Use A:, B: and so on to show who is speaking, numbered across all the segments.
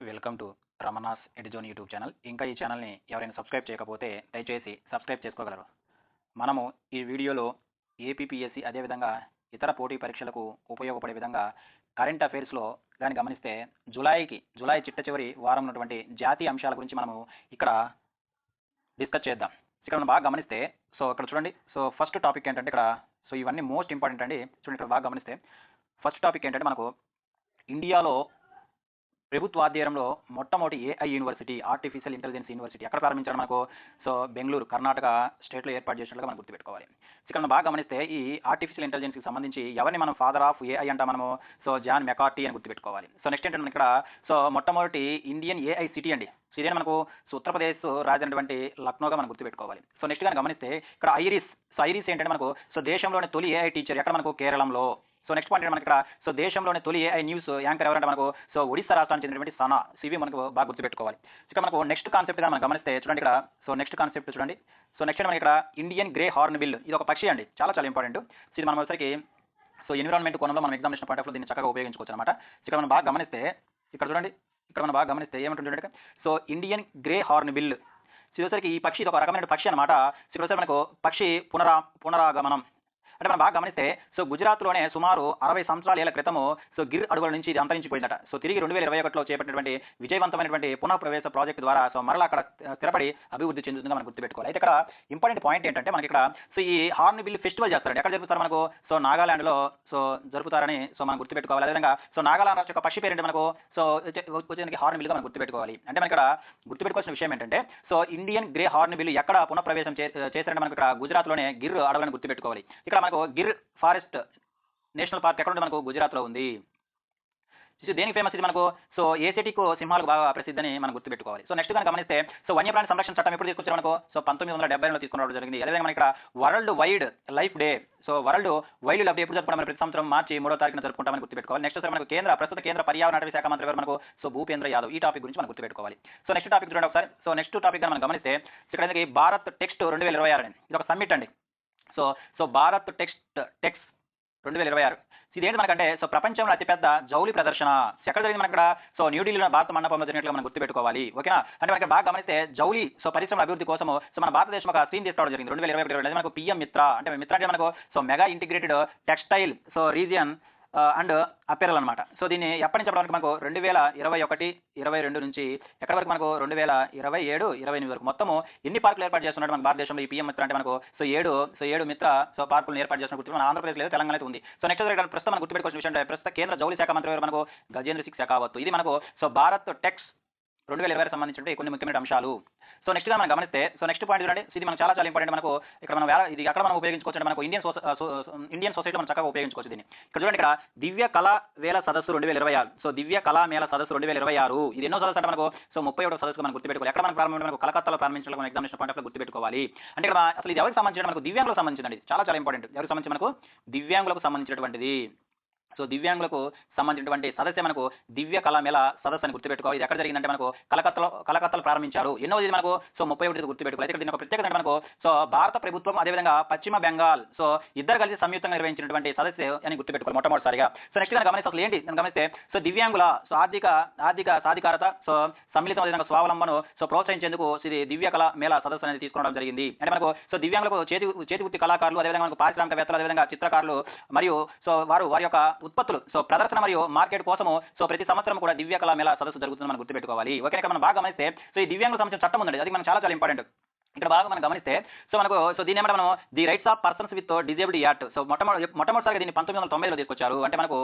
A: Welcome to Ramana's Edzone YouTube channel. ఇంకా ఈ ఛానల్ని ఎవరైనా సబ్స్క్రైబ్ చేయకపోతే దయచేసి సబ్స్క్రైబ్ చేసుకోగలరు. మనము ఈ వీడియోలో ఏపీపీఎస్సీ అదేవిధంగా ఇతర పోటీ పరీక్షలకు ఉపయోగపడే విధంగా కరెంట్ అఫైర్స్లో దాన్ని గమనిస్తే జూలై చిట్ట చివరి వారం ఉన్నటువంటి జాతీయ అంశాల గురించి మనము ఇక్కడ డిస్కస్ చేద్దాం. ఇక్కడ మనం బాగా గమనిస్తే ఇక్కడ చూడండి. ఫస్ట్ టాపిక్ ఏంటంటే ఇక్కడ ఇవన్నీ మోస్ట్ ఇంపార్టెంట్ అండి. చూడండి, ఇక్కడ బాగా గమనిస్తే ఫస్ట్ టాపిక్ ఏంటంటే మనకు ఇండియాలో ప్రభుత్వాధ్వర్యంలో మొట్టమొదటి AI university, artificial intelligence university ఎక్కడ ప్రారంభించారు మనకు? బెంగళూరు, కర్ణాటక స్టేట్లో ఏర్పాటు చేసినట్లుగా మనం గుర్తుపెట్టుకోవాలి. ఇక్కడ మనం బాగా గమనిస్తే ఈ ఆర్టిఫిషియల్ ఇంటెలిజెన్స్కి సంబంధించి ఎవరిని మనం ఫాదర్ ఆఫ్ ఏఐ అంటా మనము? జాన్ మెకార్టీ అని గుర్తుపెట్టుకోవాలి. నెక్స్ట్ ఏంటంటే ఇక్కడ మొట్టమొదటి ఇండియన్ ఏఐ సిటీ అండి. ఇదే మనకు ఉత్తరప్రదేశ్ రాజైనటువంటి లక్నోగా మనం గుర్తుపెట్టుకోవాలి. నెక్స్ట్ కానీ గమనిస్తే ఇక్కడ ఐరిస్ ఏంటంటే మనకు దేశంలోని తొలి ఏఐ టీచర్ ఎక్కడ మనకు? కేరళంలో. నెక్స్ట్ పాయింట్ మనకి ఇక్కడ దేశంలోని తొలి ఏఐ న్యూస్ యాంకర్ ఎవరంటే మనకు ఒడిశా రాష్ట్రానికి చెందినటువంటి సనా సివి మనకు బాగా గుర్తుపెట్టుకోవాలి. ఇక్కడ మనకు నెక్స్ట్ కాన్సెప్ట్గా మనం గమనిస్తే చూడండి ఇక్కడ నెక్స్ట్ కాన్సెప్ట్ చూడండి. నెక్స్ట్ మనకి ఇక్కడ ఇండియన్ గ్రే హార్న్ బిల్, ఇది ఒక పక్షి అండి, చాలా ఇంపార్టెంట్. ఇది మనం వచ్చరికి ఎన్విరాన్మెంట్ కోణంలో మనం ఎగ్జామినేషన్ పాయింట్ ఆఫ్ దీన్ని చక్కగా ఉపయోగించుకోవచ్చు అనమాట. ఇక్కడ మనం బాగా గమనిస్తే ఇక్కడ చూడండి, ఇక్కడ మనం బాగా గమనిస్తే ఏమంటుంటే ఇండియన్ గ్రే హార్న్ బిల్ వచ్చరికి ఈ పక్షి ఇది ఒక రకమైన పక్షి అనమాట. ఇక్కడ మనకు పక్షి పునరాగమనం అంటే మనం బాగా గమనిస్తే గుజరాత్లోనే సుమారు 60 సంవత్సరాల క్రితము గిర్ అడవుల నుంచి ఇది అంతరించిపోయిందట. తిరిగి 2021లో చేపట్టినటువంటి విజయవంతమైనటువంటి పునఃప్రవేశ ప్రాజెక్ట్ ద్వారా మరలా అక్కడ స్థిరపడి అభివృద్ధి చెందుతుందిగా మనం గుర్తుపెట్టుకోవాలి. అయితే ఇక్కడ ఇంపార్టెంట్ పాయింట్ ఏంటంటే మనకి ఇక్కడ ఈ హార్న్ బిల్ ఫెస్టివల్ చేస్తారండి. ఎక్కడ జరుపుతారు మనకు? నాగాలాండ్లో జరుపుతారని మనం గుర్తుపెట్టుకోవాలి. అదేవిధంగా నాగాలాండ్ రాష్ట్ర యొక్క పక్షి పేరు అంటే మనకు వచ్చేదానికి హార్న్ బిల్గా మనం గుర్తుపెట్టుకోవాలి. అంటే మనకి ఇక్కడ గుర్తుపెట్టుకోవాల్సిన విషయం ఏంటంటే ఇండియన్ గ్రే హార్న్ బిల్ ఎక్కడ పునఃప్రవేశం చేశారంటే మనకు ఇక్కడ గుజరాత్లోనే గిర్ అడవులను గుర్తుపెట్టుకోవాలి. ఇక్కడ మనకు గిర్ ఫారెస్ట్ నేషనల్ పార్క్ ఎక్కడ ఉంటే మనకు గుజరాత్లో ఉంది. దేనికి ఫేమస్ ఇది మనకు? ఏసెటిక్ సింహాలకు బాగా ప్రసిద్ధిని మనం గుర్తుపెట్టుకోవాలి. నెక్స్ట్ కానీ గమనిస్తే వన్యప్రాణి సంరక్షణ చట్టం ఎప్పుడు తీసుకొచ్చారు మనకు? 1970లో తీసుకురావడం జరిగింది. అదేవిధంగా మనకి ఇక్కడ world wild life day, world wild life day ఎప్పుడు జరుపుకుంటాం? ప్రతి సంవత్సరం మార్చి 3వ తారీఖున జరుపుకుంటామని గుర్తుపెట్టుకోవాలి. నెక్స్ట్ మనకు ప్రస్తుత కేంద్ర పర్యావరణ అటవీ శాఖ మంత్రి గారు మనకు భూపేంద్ర యాదవ్. ఈ టాపిక్ గురించి మనం గుర్తుపెట్టుకోవాలి. నెక్స్ట్ టాపిక్ చూడండి ఒకసారి. నెక్స్ట్ టాపిక్ మనం గమనిస్తే ఇక్కడ భారత్ టెక్స్ట్ 2026 ఇది ఒక సమ్మిట్ అండి. భారత్ టెక్స్ 2026 ఇదేంటి మనకంటే ప్రపంచంలో అతిపెద్ద జౌలి ప్రదర్శన ఎక్కడ జరిగింది మనకి ఇక్కడ? న్యూఢిల్లీలో భారత మండపంలో జరిగినట్లుగా మనం గుర్తుపెట్టుకోవాలి. ఓకేనా? అంటే మనకి బాగా గమనిస్తే జౌలి పరిశ్రమ అభివృద్ధి కోసం మన భారతదేశం ఒక స్కీమ్ తీసుకోవడం జరిగింది 2021. అంటే మనకు పిఎం మిత్ర అంటే మనకు mega integrated textile region and apparel అనమాట. దీన్ని ఎప్పటి నుంచి చెప్పడానికి మనకు 2021-22 నుంచి ఎక్కడి వరకు మనకు 2027-28 వరకు మొత్తము ఎన్ని పార్కులు ఏర్పాటు చేస్తున్నట్టు మన భారతదేశంలో ఈ పిఎం మిత్ర అంటే మనకు ఏడు మిత్ర పార్కులను ఏర్పాటు చేస్తున్న గుర్తు మన ఆంధ్రప్రదేశ్ లేదు, తెలంగాణ అయితే ఉంది. నెక్స్ట్ ప్రస్తుతం మనం గుర్తుపెట్టుకోవాల్సిన విషయం అంటే ప్రస్తుత కేంద్ర జౌలి శాఖ మంత్రి మనకు గజేంద్ర సింగ్ షెకావత్. ఇది మనకు భారత్ టెక్స్ 2020 సంబంధించిన కొన్ని ముఖ్యమైన అంశాలు. నెక్స్ట్ గా మనం గమనిస్తే నెక్స్ట్ పాయింట్ చూడండి. ఇది మనకు చాలా ఇంపార్టెంట్. మనకు ఇక్కడ మనం ఇది అక్కడ మనం ఉపయోగించుకోవచ్చు అంటే మనకు ఇండియన్ సొసైటీలో మనం చక్కగా ఉపయోగించుకోవచ్చు దీన్ని. ఇక్కడ చూడండి, ఇక్కడ దివ్య కళా వేల సదస్సు 2026. దివ్య కళా మేళ సదస్సు 2026 ఇది ఎన్నో సదస్సు అంటే మనకు 31వ సదస్సు మనం గుర్తుపెట్టుకోవాలి. ఎక్కడ మనం ప్రారంభం మనకు కలకత్తాలో ప్రారంభించడం మనం ఎగ్జామినేషన్ పాయింట్ ఆఫ్ గుర్తుపెట్టుకోవాలి. అంటే ఇక్కడ అసలు ఇది ఎవరికి సంబంధించిన మనకు? దివ్యాంగులకు సంబంధించినది. చాలా ఇంపార్టెంట్. ఎవరికి సంబంధించి మనకు? దివ్యాంగులకు సంబంధించినటువంటిది. దివ్యాంగులకు సంబంధించినటువంటి సదస్సు మనకు దివ్య కళామేళ సదస్సు అని గుర్తుపెట్టుకోవాలి. ఇది ఎక్కడ జరిగిందంటే మనకు కలకత్తాలో ప్రారంభించారు. ఎన్నోది మనకు 31 గుర్తుపెట్టుకోవాలి. ఇక్కడ దీని ఒక ప్రత్యేకత మనకు భారత ప్రభుత్వం అదేవిధంగా పశ్చిమ బెంగాల్ ఇద్దరు కలిసి సంయుక్తంగా నిర్వహించినటువంటి సదస్సు అని గుర్తుపెట్టుకోవాలి మొట్టమొదటిసారిగా. నెక్స్ట్ గమనిస్తే అసలు ఏంటి నేను గమనిస్తే దివ్యాంగుల ఆర్థిక సాధికారత సమ్మిళిత విధంగా స్వావలంబను ప్రోత్సహించేందుకు ఇది దివ్య కళా మేళ సదస్సు అనేది తీసుకోవడం జరిగింది. అంటే మనకు దివ్యాంగులకు చేతి వృత్తి కళాకారులు అదేవిధంగా మనకు పారిశ్రామికవేత్తలు అదేవిధంగా చిత్రకారులు మరియు వారి యొక్క ఉత్పత్తులు ప్రదర్శన మరియు మార్కెట్ కోసము ప్రతి సంవత్సరం కూడా దివ్య కళా మేళ సదస్సు జరుగుతుంది మనం గుర్తుపెట్టుకోవాలి. ఓకే, మనం బాగా గమనిస్తే ఈ దివ్యాంగులకు సంబంధించిన చట్టం ఉందండి. అది మనకు చాలా ఇంపార్టెంట్. ఇక్కడ బాగా మనం గమనిస్తే మనకు దీని ఏమంటే మనం the rights of persons with disabled act మొట్టమొదటిసారిగా దీన్ని 1990లో తీసుకొచ్చారు. అంటే మనకు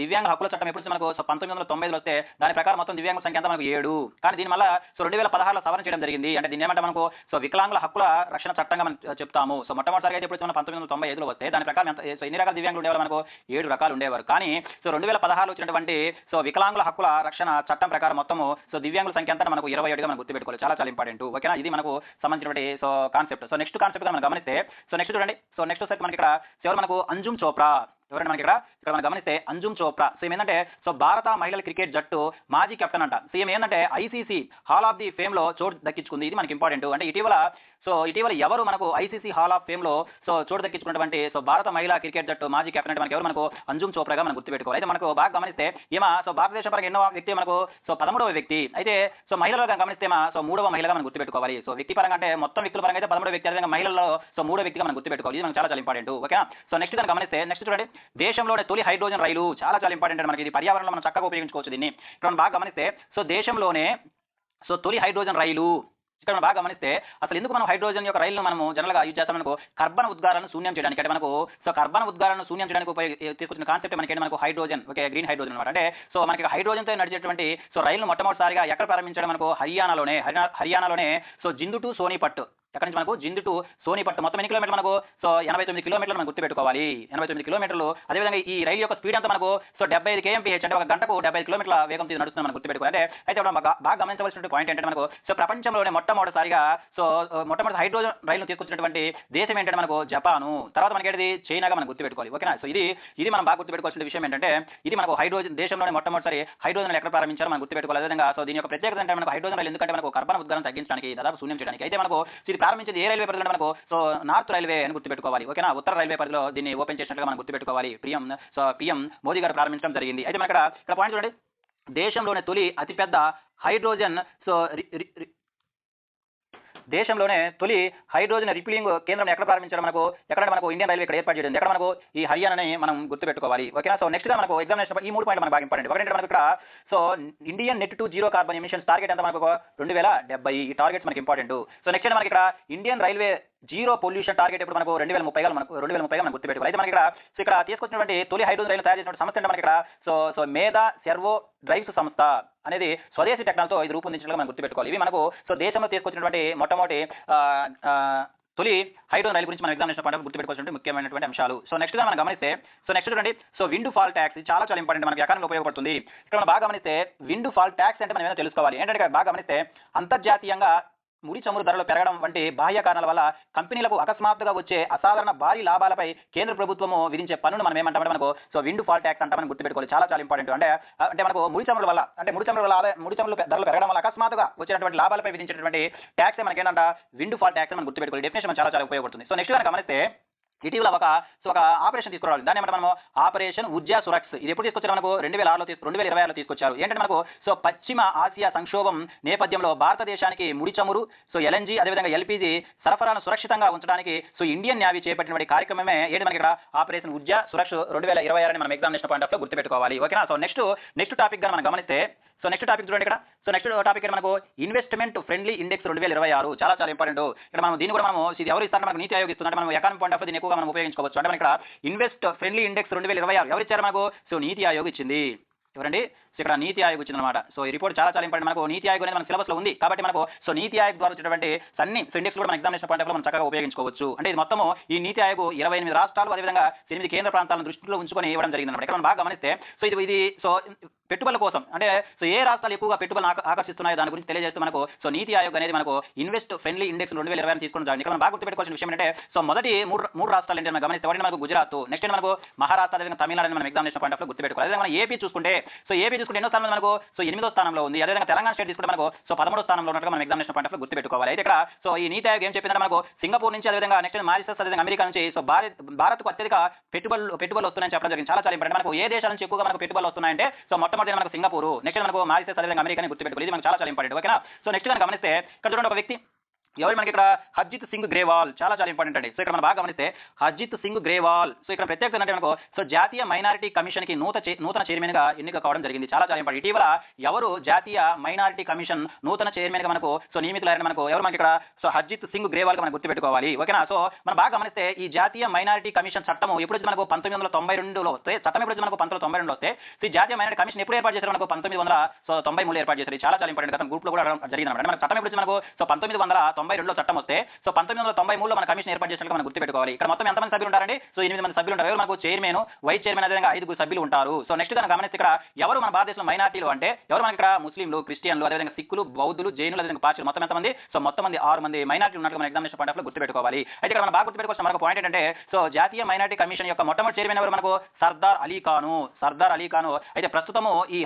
A: దివ్యాంగ హక్కుల చట్టం ఎప్పుడు మనకు 1990లో వస్తే దాని ప్రకారం మొత్తం దివ్యాంగుల సంఖ్య అంతా మనకు 7. కానీ దీని వల్ల 2016లో సవరణ చేయడం జరిగింది. అంటే దీన్ని ఏమంటే మనకు వికలాంగుల హక్కుల రక్షణ చట్టంగా మనం చెప్తాము. మొట్టమొదటిసారిగా అయితే ఇప్పుడు మనం 1995లో వస్తే దాని ప్రకారం ఎన్ని రకాల దివ్యాంగులు ఉండేవారు? మనకు 7 రకాలు ఉండేవారు. కానీ 2016లో వచ్చినటువంటి వికలాంగుల హక్కుల రక్షణ చట్టం ప్రకారం మొత్తము దివ్యాంగుల సంఖ్య అంతా మనకు 27గా మనం గుర్తుపెట్టుకోవాలి. చాలా ఇంపార్టెంట్. ఓకేనా? ఇది మనకు కాన్సెప్ట్. నెక్స్ట్ కాన్సెప్ట్ మనం గమనిస్తే నెక్స్ట్ చూడండి. నెక్స్ట్ సెట్ మనకి ఇక్కడ చివరి మనకు అంజుమ్ చోప్రా ఎవరంటే మనకి ఇక్కడ మనం గమనిస్తే అంజుమ్ చోప్రా ఏంటంటే భారత మహిళల క్రికెట్ జట్టు మాజీ కెప్టెన్ అంట. ఏంటంటే ICC hall of the fame లో చోటు దక్కించుకుంది. ఇది మనకి ఇంపార్టెంట్. అంటే ఇటీవల సో ఇటీవల ఎవరు మనకు ఐసీసీ హాల్ ఆఫ్ ఫేమ్ లో సో చోటు దక్కించుకున్నటువంటి సో భారత మహిళా క్రికెట్ జట్టు మాజీ కెప్టెన్ మనకు ఎవరు మనకు అంజుమ్ చోప్రాగా మనం గుర్తుపెట్టుకోవాలి. అయితే మనకు బాగా గమనిస్తే ఈమె సో భారతదేశం పరంగా ఎన్నో వ్యక్తి మనకు సో 13వ వ్యక్తి. అయితే సో మహిళలో గమనిస్తే సో 3వ మహిళగా మనం గుర్తుపెట్టుకోవాలి. సో వ్యక్తి పరంగా అంటే మొత్తం వ్యక్తుల పరంగా అయితే 13వ వ్యక్తి, అదేవిధంగా మహిళల్లో సో 3వ వ్యక్తిగా మనం గుర్తుపెట్టుకోవాలి. ఇది మనకు చాలా ఇంపార్టెంట్. ఓకేనా. సో నెక్స్ట్ దాన్ని గమనిస్తే నెక్స్ట్ చూడండి, దేశంలోనే తొలి హైడ్రోజన్ రైలు చాలా ఇంపార్టెంట్ మనకి. ఇది పర్యావరణంలో మనం చక్కగా ఉపయోగించుకోవచ్చు దీన్ని. ఇక్కడ మనం బాగా గమనిస్తే సో దేశంలోనే సో తొలి హైడ్రోజన్ రైలు ఇక్కడ మనం బాగా గమనిస్తే అసలు ఎందుకు మనం హైడ్రోజన్ యొక్క రైలును మనము జనరల్గా యూజ్ చేస్తాం మనకు కర్బన ఉద్గారాలను శూన్యం చేయడానికి. అంటే మనకు సో కర్బన ఉద్గారాలను శూన్యం చేయడానికి తీసుకొచ్చిన కాన్సెప్ట్ మనకు హైడ్రోజన్, ఓకే, గ్రీన్ హైడ్రోజన్ అనమాట. అంటే సో మనకి హైడ్రోజన్తో నడిచేటువంటి సో రైలు మొట్టమొదటిసారిగా ఎక్కడ ప్రారంభించడం మనకు హర్యానాలోనే సో జిందు టు సోనిపట్. ఎక్కడి నుంచి మనకు జిందు టు సోనిపట్ మొత్తం ఎన్ని కిలోమీటర్లు మనకు సో 89 కిలోమీటర్లు మనం గుర్తుపెట్టుకోవాలి. 89 కిలోమీటర్లు. అదేవిధంగా ఈ రైలు యొక్క స్పీడ్ అంతా మనకు సో 75 kmph, అంటే ఒక గంటకు 75 కిలోమీటర్ల వేగం నడుస్తుంది మనం గుర్తుపెట్టుకోవాలి. అయితే బాగా గమనించవలసిన పాయింట్ ఏంటంటే మనకు సో ప్రపంచంలోనే మొట్టమొదటిసారిగా సో మొట్టమొదటి హైడ్రోజన్ రైలు తీసుకొచ్చినటువంటి దేశం ఏంటంటే మనకు జపాను. తర్వాత మనకి ఏంటిది చైనాగా మనం గుర్తుపెట్టుకోవాలి. ఓకేనా. సో ఇది మనం బాగా గుర్తుపెట్టుకోవాల్సిన విషయం ఏంటంటే ఇది మనకు హైడ్రోజన్ దేశంలోనే మొట్టమొదటిసారి హైడ్రోజన్ ఎక్కడ ప్రారంభించారో మనం గుర్తుపెట్టుకోవాలి. అదేవిధంగా సో దీని యొక్క ప్రత్యేకత అంటే మనకు హైడ్రోజన్ రైలు ఎందుకంటే మనకు కర్బన ఉద్గారం తగ్గించడానికి, దాదాపు శూన్యం చేయడానికి. అయితే మనకు ఇది ప్రారంభించేది ఏ రైల్వే పరిధిలో మనకు సో నార్త్ రైల్వే అని గుర్తుపెట్టుకోవాలి. ఓకేనా. ఉత్తర రైల్వే పరిధిలో దీన్ని ఓపెన్ చేసినట్లుగా మనం గుర్తుపెట్టుకోవాలి. పిఎం మోదీ గారు ప్రారంభించడం జరిగింది. అయితే మన ఇక్కడ పాయింట్ చూడండి, దేశంలోనే తొలి అతిపెద్ద హైడ్రోజన్ సో దేశంలోనే తొలి హైడ్రోజన్ రిఫిలింగ్ కేంద్రం ఎక్కడ ప్రారంభించడం మనకు ఇండియన్ రైల్వే ఇక్కడ ఏర్పాటు చేయడం ఎక్కడ మనకు ఈ హర్యానాని మనం గుర్తుపెట్టుకోవాలి. ఓకేనా. సో నెక్స్ట్ గా మనకు ఎగ్జామినేషన్ ఈ 3 పాయింట్లు మనకు బాగా ఇంపార్టెంట్. ఒకటి మనకు ఇక్కడ so Indian net to zero carbon emissions target ఎంత మనకు 2070. ఈ టార్గెట్స్ మనకి ఇంపార్టెంట్. సో నెక్స్ట్ మనకి ఇక్కడ Indian railway zero pollution target ఇప్పుడు మనకు 2030గా మనం గుర్తుపెట్టుకోవాలి. అయితే మనకి ఇక్కడ తీసుకొచ్చినటువంటి తొలి హైడ్రోజన్ రైలు తయారు చేసిన సంస్థ అంటే మనకి ఇక్కడ సో మేధా సెర్వో డ్రైవ్స్ సంస్థ అనేది స్వదేశీ టెక్నాలజీతో ఇది రూపొందించినట్లుగా మనం గుర్తుపెట్టుకోవాలి. ఇవి మనకు సో దేశంలో తీసుకొచ్చినటువంటి మొట్టమొదటి తొలి హైడ్రోజన్ రైలు గురించి మనం ఎగ్జామినేషన్ పాయింట్ గుర్తుపెట్టుకోవాల్సిన ముఖ్యమైనటువంటి అంశాలు. సో నెక్స్ట్ గా మనం గమనిస్తే సో నెక్స్ట్ చూడండి, సో విండ్ ఫాల్ ట్యాక్స్ చాలా ఇంపార్టెంట్, మనకి ఎకానమీలో ఉపయోగపడుతుంది. ఇక్కడ మనం బాగా గమనిస్తే విండ్ ఫాల్ ట్యాక్స్ అంటే మనం ఏమైనా తెలుసుకోవాలి. ఏంటంటే ఇక్కడ బాగా గమనిస్తే అంతర్జాతీయంగా ముడి చమురు ధరలు పెరగడం వంటి బాహ్య కారణాల వల్ల కంపెనీలకు అకస్మాత్తుగా వచ్చే అసాధారణ భారీ లాభాలపై కేంద్ర ప్రభుత్వము విధించే పన్నును మనం ఏమంటామంటే మనకు సో విండ్ ఫాల్ ట్యాక్స్ అంటే మనం గుర్తుపెట్టుకోవాలి. చాలా ఇంపార్టెంట్. అంటే మనకు ముడి చమురు ధరలు పెరగడం వల్ల అకస్మాత్తుగా వచ్చేటువంటి లాభాలపై విధించేటువంటి ట్యాక్స్ మనకి ఏంటంటే విండ్ ఫాల్ ట్యాక్స్ మనం గుర్తుపెట్టుకోవాలి. డెఫినేషన్ మనం చాలా ఉపయోగపడుతుంది. సో నెక్స్ట్ కనుక గమనిస్తే ఇటీవల ఒక ఆపరేషన్ తీసుకురావాలి. దాన్ని ఏమంటే మనము ఆపరేషన్ ఉర్జా సురక్ష. ఇది ఎప్పుడు తీసుకొచ్చారు మనకు 2026లో తీసుకొచ్చారు. ఏంటంటే మనకు సో పశ్చిమ ఆసియా సంక్షోభం నేపథ్యంలో భారతదేశానికి ముడి చమురు సో ఎల్ఎన్జీ అదేవిధంగా ఎల్పీజీ సరఫరాను సురక్షితంగా ఉంచడానికి సో ఇండియన్ నేవీ చేపట్టినటువంటి కార్యక్రమమే ఏంటి మనకి ఇక్కడ ఆపరేషన్ ఉర్జా సురక్ష 2026 అని మనం ఎగ్జామినేషన్ పాయింట్ ఆఫ్ లో గుర్తుపెట్టుకోవాలి. ఓకేనా. సో నెక్స్ట్ టాపిక్ గా మనం గమనిస్తే సో నెక్స్ట్ టాపిక్ చూడండి ఇక్కడ. సో నెక్స్ట్ టాపిక్ మనకు ఇన్వెస్ట్మెంట్ ఫ్రెండ్లీ ఇండెక్స్ 2026 చాలా ఇంపార్టెంట్. ఇక్కడ మనం దీన్ని కూడా ఇది ఎవరు ఇస్తారంటే మనకు నీతి ఆయోగ్ ఇస్తుంది. అంటే మనం ఎకానమీ పాయింట్ ఆఫ్ దీన్ని ఎక్కువగా మనం ఉపయోగించుకోవచ్చు. అంటే మనకి ఇక్కడ ఇన్వెస్ట్ ఫ్రెండ్లీ ఇండెక్స్ 2026 ఎవరు ఇచ్చారు మనకు? సో నీతి ఆయోగ్ ఇచ్చింది. ఎవరండి? సో ఇక్కడ నీతి ఆయోగ్ వచ్చింది అనమాట. సో ఈ రిపోర్ట్ చాలా ఇంపార్టెంట్. మనకు నీతి ఆయోగ్ అనేది మన సిలబస్ లో ఉంది కాబట్టి మనకు సో నీతి ఆయోగ్ ద్వారా వచ్చేటువంటి అన్ని ఇండెక్స్ కూడా మన ఎగ్జామినేషన్ పాయింట్ ఆఫ్ మనం చక్కగా ఉపయోగించుకోవచ్చు. అంటే ఇది మొత్తము ఈ నీతి ఆయోగ్ 28 రాష్ట్రాలు అదేవిధంగా 8 కేంద్ర ప్రాంతాలను దృష్టిలో ఉంచుకొని ఇవ్వడం జరిగింది అనమాట. ఇక్కడ మనం బాగా గమనిస్తే సో ఇది సో పెట్టుబడుల కోసం అంటే సో ఏ రాష్ట్రాలు ఎక్కువగా పెట్టుబడులు ఆకర్షిస్తున్నాయో దాని గురించి తెలియజేస్తూ మనకు సో నీతి ఆయోగ్ అనేది మనకు ఇన్వెస్ట్ ఫ్రెండ్లీ ఇండెక్స్ 2026 తీసుకుని జాయిన్. ఇక్కడ మనం బాగా గుర్తుపెట్టుకోవాల్సిన విషయం ఏంటంటే సో మొదటి మూడు రాష్ట్రాలు ఏంటంటే మనం గమనిస్తే ఒకటి మనకు గుజరాత్, నెక్స్ట్ మనకు మహారాష్ట్ర అదేవిధంగా తమిళనాడు మనం ఎగ్జామినేషన్ పాయింట్ ఆఫ్ లో గుర్తుపెట్టుకోవాలి. అదే మనం ఏపీ చూసుకుంటే ఎన్నో స్థానంలో మనకు సో 8వ స్థానంలో ఉంది. అదేవిధంగా తెలంగాణ స్టేట్ తీసుకుంటే మనకు సో 13వ స్థానంలో ఉన్నట్టుగా మనం ఎగ్జామినేషన్ పాయింట్ ఆఫ్ లో గుర్తుపెట్టుకోవాలి. అయితే ఇక్కడ సో ఈ నీతి ఆయోగ్ ఏం చెప్పిందంటే మనకు సింగపూర్ నుంచి అదేవిధంగా నెక్స్ట్ మారిషస్ అదేవిధంగా అమెరికా నుంచి సో భారత్కు అత్యధిక పెట్టుబడులు వస్తున్నాయని చెప్పడం జరిగింది. చాలా ఇంపార్టెంట్. మనకు ఏ దేశాల నుంచి ఎక్కువగా మనకు పెట్టుబడులు వస్తున్నాయంటే సో మొట్టమొదటి మనకు సింగపూర్, నెక్స్ట్ మనకు మారిషస్ అదేవిధంగా అమెరికాని గుర్తుపెట్టుకోవాలి. ఇది మనకు చాలా ఇంపార్టెంట్. ఓకేనా. సో నెక్స్ట్ కనుక గమనిస్తే ఇక్కడ చూడండి ఒక వ్యక్తి ఎవరు మనకి ఇక్కడ హర్జిత్ సింగ్ గ్రేవాల్ చాలా ఇంపార్టెంట్ అండి. సో ఇక్కడ మనం బాగా గమనిస్తే హర్జిత్ సింగ్ గ్రేవాల్ సో ఇక్కడ ప్రత్యేకత అంటే మనకు సో జాతీయ మైనారిటీ కమిషన్ కి నూతన చైర్మన్ గా ఎన్నిక కావడం జరిగింది. చాలా ఇంపార్టెంట్. ఇటీవల ఎవరు జాతీయ మైనారిటీ కమిషన్ నూతన చైర్మన్ గా మనకు సో నియమితులైన ఎవరు మనకి ఇక్కడ సో హర్జిత్ సింగ్ గ్రేవాల్ గా మనం గుర్తుపెట్టుకోవాలి. ఓకేనా. సో మనం బాగా గమనిస్తే ఈ జాతీయ మైనారిటీ కమిషన్ చట్టం ఎప్పుడు మనకు 1992లో వస్తే చట్టం ఎప్పుడు మనకు 1992లో వస్తే ఈ జాతీయ మైనారిటీ కమిషన్ ఎప్పుడు ఏర్పాటు చేశారు మనకు 1993లో ఏర్పాటు చేశారు. చాలా ఇంపార్టెంట్. గత గ్రూప్ లో కూడా జరిగింది అనమాట. మన చట్టం ఎప్పుడు మనకు సో 1992లో చట్టం వస్తే సో 1993లో మన కమిషన్ ఏర్పాటు చేసినట్టు మనం గుర్తుపెట్టుకోవాలి. ఇక్కడ మొత్తం ఎంతమంది సభ్యులు ఉంటారండి? సో 8 మంది సభ్యులు ఉంటారు. ఎవరు మనకు చైర్మన్, వైస్ చైర్మన్ అదేవిధంగా 5 సభ్యులు ఉంటారు. సో నెక్స్ట్ కనుక గమనిస్తే ఇక్కడ ఎవరు మన భారతదేశంలో మైనార్టీలు అంటే ఎవరు మనకి ఇక్కడ ముస్లింలు, క్రిస్టియన్లు అదేవిధంగా సిక్కులు, బౌద్ధులు, జైనులు అదేవిధంగా పార్సీలు మొత్తం ఎంతమంది? సో మొత్తం 6 మంది మైనార్టీలు ఉన్నట్టు మన ఎగ్జామినేషన్ పాయింట్ ఆఫ్ లో గుర్తుపెట్టుకోవాలి. అయితే ఇక్కడ మనం బాగా గుర్తుపెట్టుకోవచ్చు మనకు పాయింట్ ఏంటంటే సో జాతీయ మైనార్టీ కమిషన్ యొక్క మొట్టమొదటి చైర్మన్ ఎవరు మనకు? సర్దార్ అలీ ఖాను. అయితే ప్రస్తుతము ఈ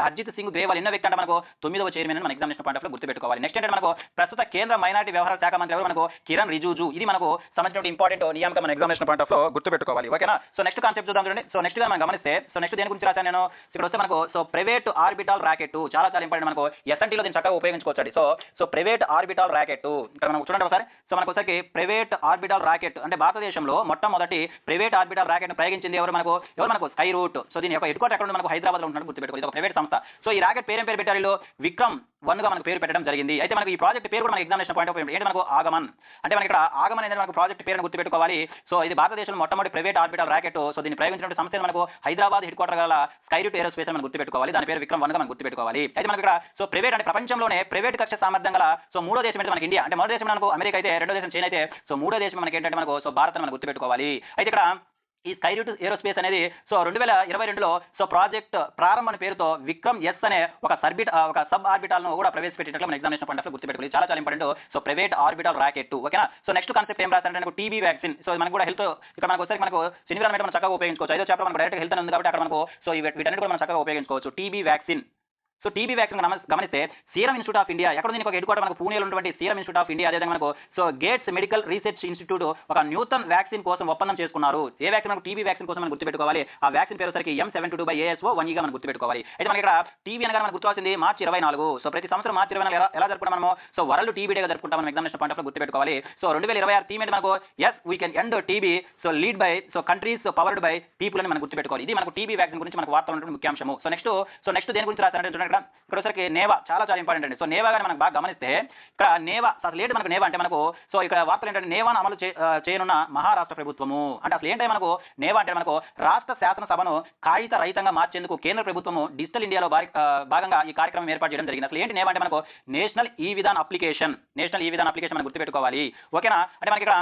A: హర్జిత్ సింగ్ గ్రేవాల్ ఎన్నో వ్యక్తి అంటే మనకు 9వ చైర్మన్ మన ఎగ్జామినేషన్ పాయింట్ ఆఫ్ లో గుర్తుపెట్టుకోవాలి. నెక్స్ట్ అంటే మనకు ప్రస్తుత కేంద్ర మైనార్టీ మైనారిటీ వ్యవహారాల శాఖ మంత్రి ఎవరు మనకు కిరణ్ రిజిజు. ఇది మనకు సంబంధించిన ఇంపార్టెంట్ నియామకం మన ఎగ్జామినేషన్ పాయింట్ ఆఫ్ లో గుర్తుపెట్టుకోవాలి. ఓకేనా. సో నెక్స్ట్ కాన్సెప్ట్ చూద్దాం చూడండి. సో నెక్స్ట్ మనం గమనిస్తే సో నెక్స్ట్ దేని గురించి రాశాను నేను ఇక్కడ వస్తే మనకు సో ప్రైవేట్ ఆర్బిటాల్ రాకెట్ చాలా చాలా ఇంపార్టెంట్ మనకు ఎస్ఎన్టీలో దీన్ని చక్కగా ఉపయోగించుకోవచ్చు. సో ప్రైవేట్ ఆర్బిటాల్ రాకెట్ ఇక్కడ మనం చూడండి ఒకసారి. సో మనకు ఒకసారి ప్రైవేట్ ఆర్బిటాల్ రాకెట్ అంటే భారతదేశంలో మొట్టమొదటి ప్రైవేట్ ఆర్బిటాల్ రాకెట్ ను ప్రయోగించింది ఎవరు మనకు స్కై రూట్. సో దీని యొక్క హెడ్ క్వార్టర్ ఎక్కడ మనకు హైదరాబాద్ లో ఉంటున్నట్టు గుర్తుపెట్టుకోవాలి. ఇది ఒక ప్రైవేట్ సంస్థ. సో ఈ రాకెట్ పేరు పెట్టారు విక్రమ్ 1 గా మనకు పేరు పెట్టడం జరిగింది. అయితే మనకి ఈ ప్రాజెక్ట్ పేరు కూడా మన ఎగ్జామినేషన్ పాయింట్ ఆఫ్ ఏంటి మనకు ఆగమన్ అంటే మనకి ఇక్కడ ఆగమన్ అనేది మనకు ప్రాజెక్ట్ పేరును గుర్తుపెట్టుకోవాలి. సో ఇది భారతదేశంలో మొట్టమొదటి ప్రైవేట్ ఆర్బిటల్ రాకెట్. సో దీన్ని ప్రయోగించిన సంస్థ మనకు హైదరాబాద్ హెడ్ క్వార్టర్ గల స్కై రూట్ ఏరోస్పేస్ అని మనం గుర్తుపెట్టుకోవాలి. దాని పేరు విక్రమ్ 1 గా మనం గుర్తుపెట్టుకోవాలి. అయితే మనకి ఇక్కడ సో ప్రైవేట్ అంటే ప్రపంచంలోనే ప్రైవేట్ కక్ష సామర్థ్యం గల సో మూడో దేశం అంటే మనకి ఇండియా. అంటే మొదటి దేశం మనకు అమెరికా అయితే, రెండో దేశం చైనా అయితే, సో మూడో దేశం మనకి ఏంటంటే మనకు సో భారత్ మనం గుర్తుపెట్టుకోవాలి. అయితే ఇక్కడ ఈ స్కై రూట్ ఏరోస్పేస్ అనేది సో 2022లో సో ప్రాజెక్ట్ ప్రారంభ అనే పేరుతో విక్రమ్ ఎస్ అనే ఒక సబ్ ఆర్బిటాల్ ను కూడా ప్రవేశపెట్టినట్లు మన ఎగ్జామినేషన్ పాయింట్ ఆఫ్ గుర్తుపెట్టుకోవాలి. చాలా చాలా important. So private orbital rocket. ఓకేనా. సో నెక్స్ట్ కాన్సెప్ట్ ఏం రాస్తారంటే మనకు టీబీ వ్యాక్సిన్. సో మనకు కూడా హెల్త్ ఇక్కడ మనకు వచ్చేసరికి మనకు శనివారం మనం చక్కగా ఉపయోగించుకోవచ్చు. ఐదో చాప్టర్ మనకు డైరెక్ట్ హెల్త్ అని ఉంది కాబట్టి అక్కడ మనకు సో వీటన్నిటి కూడా మనం చక్కగా ఉపయోగించుకోవచ్చు. TB vaccine. So TB vaccine గమనిస్తే సీరం ఇన్స్టిట్యూట్ ఆఫ్ ఇండియా ఎక్కడ దీనికి ఒక హెడ్ క్వార్టర్ మనకు పూణేలో ఉన్నటువంటి సీరం ఇన్స్టిట్యూట్ ఆఫ్ ఇండియా, అదేవిధంగా మనకు so gates medical research institute ఒక న్యూటన్ వ్యాక్సిన్ కోసం ఒప్పందం చేసుకున్నారు. ఏ వ్యాక్సిన్ మనకు టీబీ వ్యాక్సిన్ కోసం మనం గుర్తుపెట్టుకోవాలి. ఆ వ్యాక్సిన్ పేరు సరికి M722/ASO 1E గా మనం గుర్తుపెట్టుకోవాలి. అయితే మనకి ఇక్కడ టీబీ అనగా మనకు గుర్తువచ్చింది మార్చి 24. సో ప్రతి సంవత్సరం మార్చి 24 ఎలా జరుపుకుంటాం మనము సో వరల్డ్ టీబీ డేగా జరుపుకుంటాం మనం ఎగ్జామినేషన్ పాయింట్ ఆఫ్ లో గుర్తుపెట్టుకోవాలి. సో 2026 థీమ్ మనకు yes we can end TB so lead by so countries powered by people అని మనం గుర్తుపెట్టుకోవాలి. ఇది మనకు టీబీ వ్యాక్సిన్ గురించి మనకు వార్తలు ఉన్నటువంటి ముఖ్యాంశము. సో నెక్స్ట్ దేని గురించి రాశారంటే చూడండి ఇక్కడ సరికి నేవా చాలా చాలా ఇంపార్టెంట్ అండి. సో నేవా గాని మనకు బాగా గమనిస్తే ఇక్కడ నేవా అసలు ఏంటి మనకు నేవా అంటే మనకు సో ఇక్కడ వార్తలు ఏంటంటే నేవాను అమలు చేయనున్న మహారాష్ట్ర ప్రభుత్వము. అంటే అసలు ఏంటంటే మనకు నేవా అంటే మనకు రాష్ట్ర శాసనసభను కాగిత రహితంగా మార్చేందుకు కేంద్ర ప్రభుత్వము డిజిటల్ ఇండియాలో భాగంగా ఈ కార్యక్రమం ఏర్పాటు చేయడం జరిగింది. అసలు ఏంటి నేవా అంటే మనకు నేషనల్ ఈ విధాన్ అప్లికేషన్ మనం గుర్తుపెట్టుకోవాలి. ఓకేనా. అంటే మనకి ఇక్కడ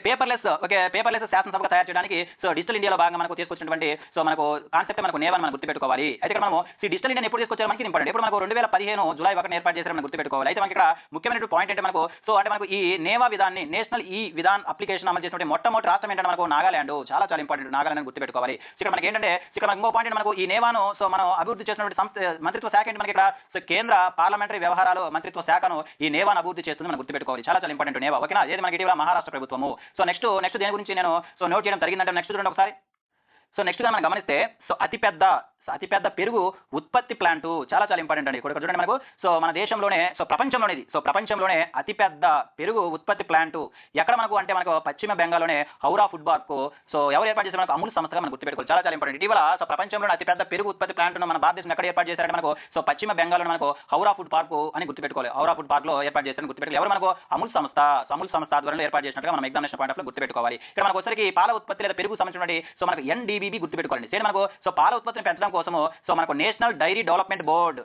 A: పేపర్లెస్ శాసనసభగా తయారు చేయడానికి సో డిజిటల్ ఇండియాలో భాగంగా మనకు తీసుకొచ్చినటువంటి సో మనకు కాన్సెప్ట్ మనకు నేవా మనం గుర్తుపెట్టుకోవాలి. అయితే ఇక్కడ మనము డిజిటల్ ఇండియా ఎప్పుడు తీసుకొచ్చారు మనకి ఇంపార్టెంట్. ఇప్పుడు మనకు 2015 జూలై 1 ఏర్పాటు చేశారు మనం గుర్తుపెట్టుకోవాలి. అయితే మనకి ఇక్కడ ముఖ్యమైన పాయింట్ అంటే మనకు ఈ నేవా విధాన్ని నేషనల్ ఈ విధాన్ అప్లికేషన్ అమలు చేసినటువంటి మొట్టమొదటి రాష్ట్రం ఏంటంటే మనకు నాగాలాండ్. చాలా చాలా ఇంపార్టెంట్ నాగాలాండ్ అని గుర్తుపెట్టుకోవాలి. ఇక్కడ మనకి ఏంటంటే ఇక్కడ ఇంకో పాయింట్ మనకు ఈ నేవాను సో మనం అభివృద్ధి చేసినటువంటి మంత్రిత్వ శాఖ ఏంటి మనకి ఇక్కడ సో కేంద్ర పార్లమెంటరీ వ్యవహారాలు మంత్రిత్వ శాఖను ఈ నేవాను అభివృద్ధి చేస్తుంది మనం గుర్తుపెట్టుకోవాలి. చాలా చాలా ఇంపార్టెంట్ నేవా. ఓకేనా. అదే మనకి ఇటీవల మహారాష్ట్ర ప్రభుత్వము. సో నెక్స్ట్ దేని గురించి నేను సో నోట్ చేయడం జరిగిందంటే నెక్స్ట్ చూడండి ఒకసారి. సో నెక్స్ట్ మనం గమనిస్తే సో అతిపెద్ద పెరుగు ఉత్పత్తి ప్లాంట్ చాలా చాలా ఇంపార్టెంట్ అండి. ఇక్కడ చూడండి మనకు సో మన దేశంలోనే సో ప్రపంచంలోనే అతిపెద్ద పెరుగు ఉత్పత్తి ప్లాంట్ ఎక్కడ మనకు అంటే మనకు పశ్చిమ బెంగాల్లోనే హౌరా ఫుడ్ పార్క్. సో ఎవరు ఏర్పాటు చేశారు మనకు అమూల్ సంస్థగా మనం గుర్తుపెట్టుకోవాలి. చాలా చాలా ఇంపార్టెంట్. ఇటీవల సో ప్రపంచంలోనే అతిపెద్ద పెరుగు ఉత్పత్తి ప్లాంట్ మన భారతదేశం ఎక్కడ ఏర్పాటు చేశారంటే మనకు సో పశ్చిమ బెంగాల్లో మనకు హౌరా ఫుడ్ పార్క్ అని గుర్తుపెట్టుకోవాలి. హౌరా ఫుడ్ పార్క్ లో ఏర్పాటు చేశారని గుర్తుపెట్టుకోవాలి. ఎవరు మనకు అమూల్ సంస్థ ఆధ్వర్యంలో ఏర్పాటు చేసినట్టుగా మనం ఎగ్జామినేషన్ పాయింట్ ఆఫ్ లో గుర్తుపెట్టుకోవాలి. ఇక్కడ మనకు వచ్చరికి పాల ఉత్పత్తి లేదా పెరుగు సంబంధించినటువంటి సో మనకు NDBB గుర్తుపెట్టుకోవాలి. మనకు సో పాల ఉత్పత్తిని పెంచడం కోసము సో మనకు నేషనల్ డైరీ డెవలప్మెంట్ బోర్డు